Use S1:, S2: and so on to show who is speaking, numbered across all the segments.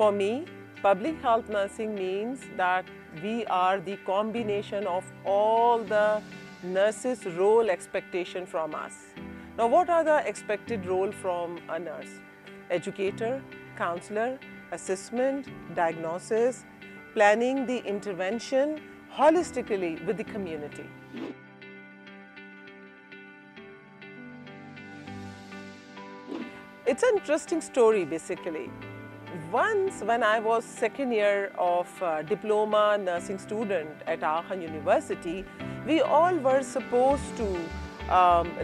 S1: For me, public health nursing means that we are the combination of all the nurses' role expectation from us. Now, what are the expected role from a nurse? Educator, counselor, assessment, diagnosis, planning the intervention holistically with the community. It's an interesting story basically. Once when I was second year of diploma nursing student at Aachen University, we all were supposed to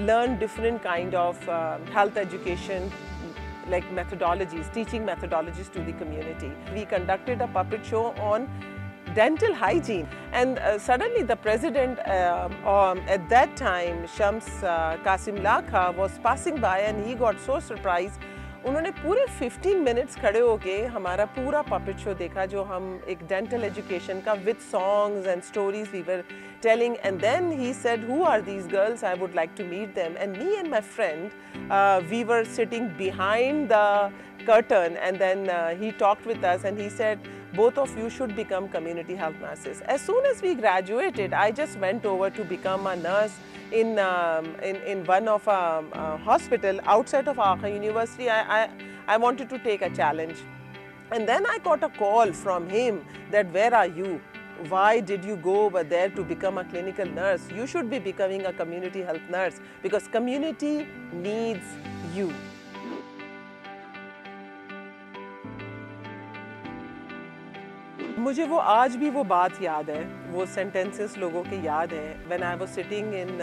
S1: learn different kind of health education like methodologies, teaching methodologies to the community. We conducted a puppet show on dental hygiene, and suddenly the president at that time, Shams Qasim Lakha, was passing by and he got so surprised. उन्होंने पूरे 15 minutes खड़े होके हमारा पूरा puppet show देखा जो हम एक dental education का with songs and stories we were telling, and then he said, who are these girls? I would like to meet them. And me and my friend, we were sitting behind the curtain, and then he talked with us and he said, both of you should become community health nurses. As soon as we graduated, I just went over to become a nurse in one of a hospital outside of Aachen University. I wanted to take a challenge, and then I got a call from him that where are you? Why did you go over there to become a clinical nurse? You should be becoming a community health nurse because community needs you. मुझे वो आज भी वो बात याद है, वो sentences लोगों के याद हैं. When I was sitting in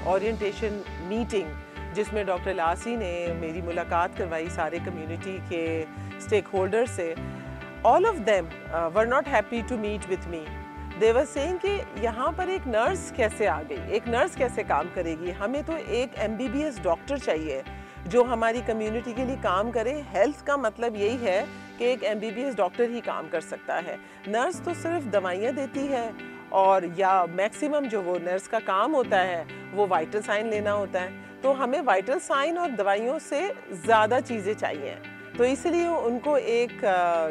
S1: orientation meeting, जिसमें डॉक्टर लासी ने मेरी मुलाकात करवाई सारे community के stakeholders से, all of them were not happy to meet with me. They were saying कि यहाँ पर एक nurse कैसे आ गई, एक nurse कैसे काम करेगी, हमें तो एक MBBS डॉक्टर चाहिए जो हमारी कम्युनिटी के लिए काम करे. हेल्थ का मतलब यही है कि एक MBBS डॉक्टर ही काम कर सकता है. नर्स तो सिर्फ दवाइयाँ देती है, और या मैक्सिमम जो वो नर्स का काम होता है वो वाइटल साइन लेना होता है. तो हमें वाइटल साइन और दवाइयों से ज़्यादा चीज़ें चाहिए, तो इसलिए उनको एक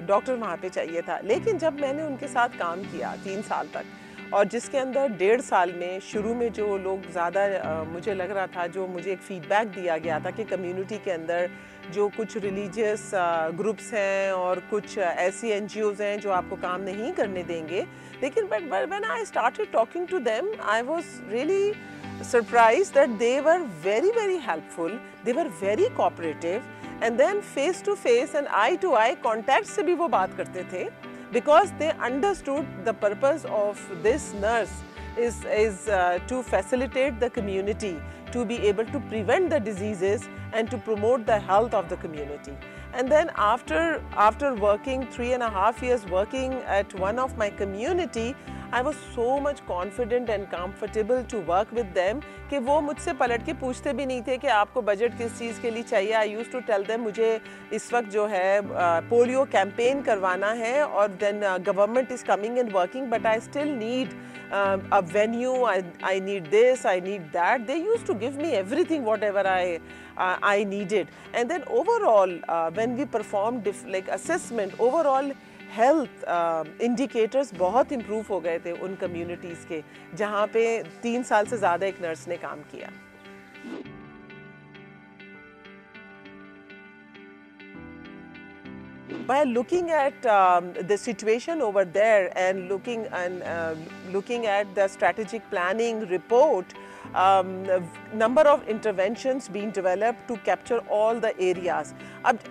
S1: डॉक्टर वहाँ पे चाहिए था. लेकिन जब मैंने उनके साथ काम किया 3 साल तक, और जिसके अंदर 1.5 साल में शुरू में जो लोग ज़्यादा मुझे लग रहा था, जो मुझे एक फीडबैक दिया गया था कि कम्युनिटी के अंदर जो कुछ रिलीजियस ग्रुप्स हैं और कुछ ऐसी NGOs हैं जो आपको काम नहीं करने देंगे. लेकिन when I started talking to them, I was really surprised that they were very helpful, they were very cooperative, and then face to face and eye to eye contact से भी वो बात करते थे, because they understood the purpose of this nurse is to facilitate the community to be able to prevent the diseases and to promote the health of the community. And then after working 3.5 years working at one of my community, I was so much confident and comfortable to work with them कि वो मुझसे पलट के पूछते भी नहीं थे कि आपको बजट किस चीज़ के लिए चाहिए. I used to tell them मुझे इस वक्त जो है पोलियो कैंपेन करवाना है, और then government is coming and working, but I still need a venue, I need this, I need that. They used to give me everything whatever I needed. And then overall when we performed like assessment, overall health indicators बहुत improve हो गए थे उन communities के जहाँ पे 3 साल से ज़्यादा एक नर्स ने काम किया. By looking at the situation over there and looking at the strategic planning report, number of interventions being developed to capture all the areas.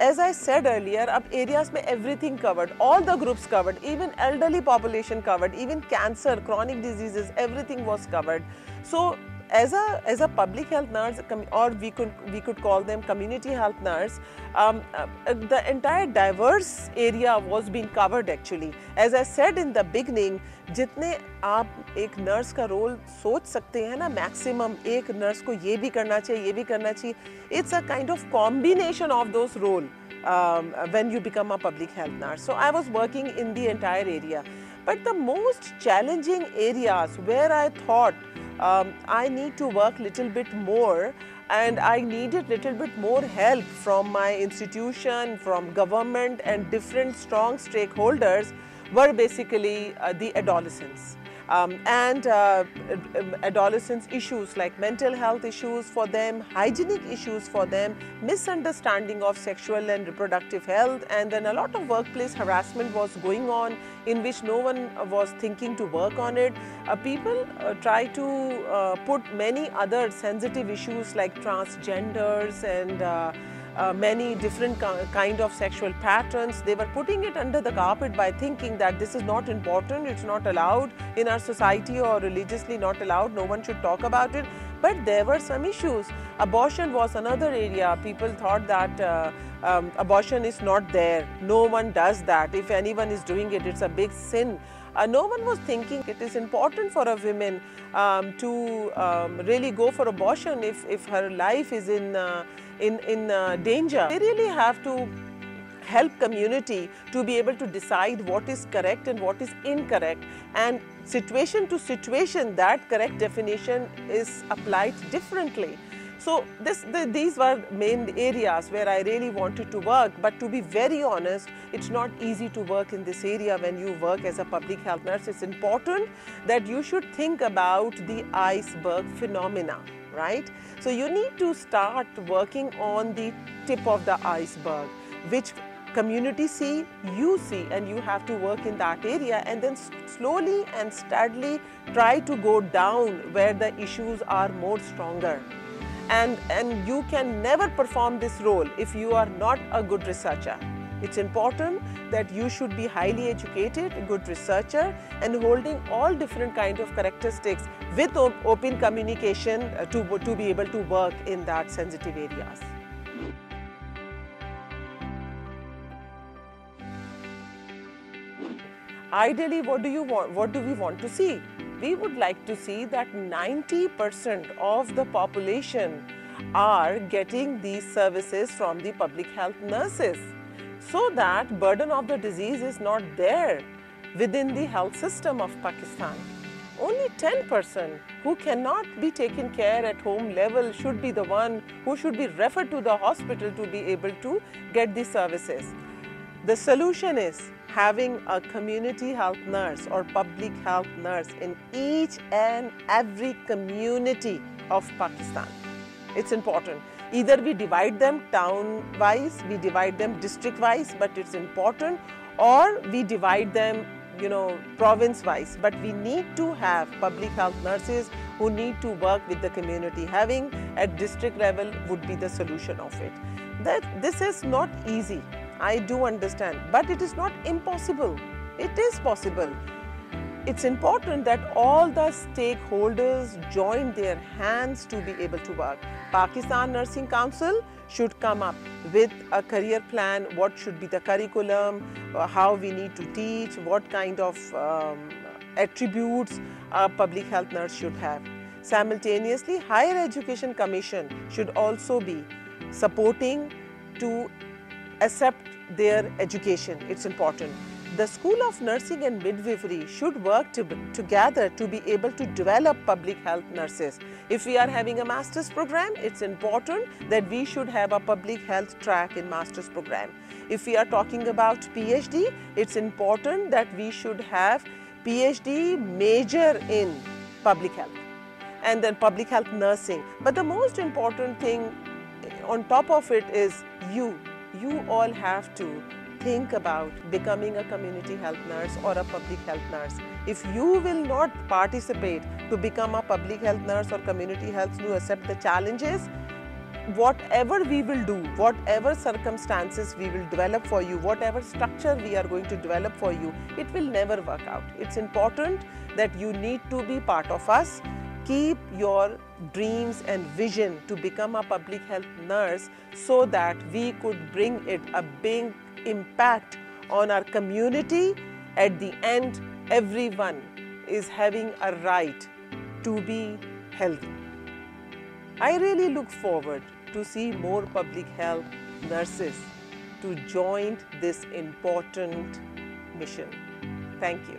S1: As I said earlier, areas mein everything covered, all the groups covered, even elderly population covered, even cancer, chronic diseases, everything was covered. So as a public health nurse, or we could call them community health nurse, the entire diverse area was being covered actually. As I said in the beginning, जितने आप एक nurse का role सोच सकते हैं ना, maximum एक nurse को ये भी करना चाहिए, ये भी करना चाहिए. It's a kind of combination of those roles when you become a public health nurse. So I was working in the entire area. But the most challenging areas where I thought I need to work little bit more, and I needed little bit more help from my institution, from government, and different strong stakeholders were basically the adolescents. And adolescents issues like mental health issues for them, hygienic issues for them, misunderstanding of sexual and reproductive health, and then a lot of workplace harassment was going on in which no one was thinking to work on it. People try to put many other sensitive issues like transgenders and many different kind of sexual patterns. They were putting it under the carpet by thinking that this is not important, it's not allowed in our society, or religiously not allowed, no one should talk about it. But there were some issues. Abortion was another area. People thought that abortion is not there, no one does that, if anyone is doing it, it's a big sin. No one was thinking it is important for a woman to really go for abortion if her life is in danger. They really have to help community to be able to decide what is correct and what is incorrect, and situation to situation that correct definition is applied differently. So these were main areas where I really wanted to work, but to be very honest, it's not easy to work in this area when you work as a public health nurse. It's important that you should think about the iceberg phenomena, right? So you need to start working on the tip of the iceberg, which community see, you see, and you have to work in that area, and then slowly and steadily try to go down where the issues are more stronger. And you can never perform this role if you are not a good researcher. It's important that you should be highly educated, a good researcher, and holding all different kinds of characteristics with open communication to be able to work in that sensitive areas. Ideally, what do we want to see? We would like to see that 90% of the population are getting these services from the public health nurses, so that burden of the disease is not there within the health system of Pakistan. Only 10% who cannot be taken care at home level should be the one who should be referred to the hospital to be able to get these services. The solution is having a community health nurse or public health nurse in each and every community of Pakistan. It's important. Either we divide them town-wise, we divide them district-wise, but it's important, or we divide them, province-wise. But we need to have public health nurses who need to work with the community. Having at district level would be the solution of it. This is not easy. I do understand, but it is not impossible. It is possible. It's important that all the stakeholders join their hands to be able to work. Pakistan Nursing Council should come up with a career plan, what should be the curriculum, how we need to teach, what kind of attributes a public health nurse should have. Simultaneously, Higher Education Commission should also be supporting to accept their education. It's important. The School of Nursing and Midwifery should work together to be able to develop public health nurses. If we are having a master's program, it's important that we should have a public health track in master's program. If we are talking about PhD, it's important that we should have PhD major in public health and then public health nursing. But the most important thing on top of it is you all have to think about becoming a community health nurse or a public health nurse. If you will not participate to become a public health nurse or community health to accept the challenges, whatever we will do, whatever circumstances we will develop for you, whatever structure we are going to develop for you, it will never work out. It's important that you need to be part of us. Keep your dreams and vision to become a public health nurse so that we could bring it a big impact on our community. At the end, everyone is having a right to be healthy. I really look forward to see more public health nurses to join this important mission. Thank you.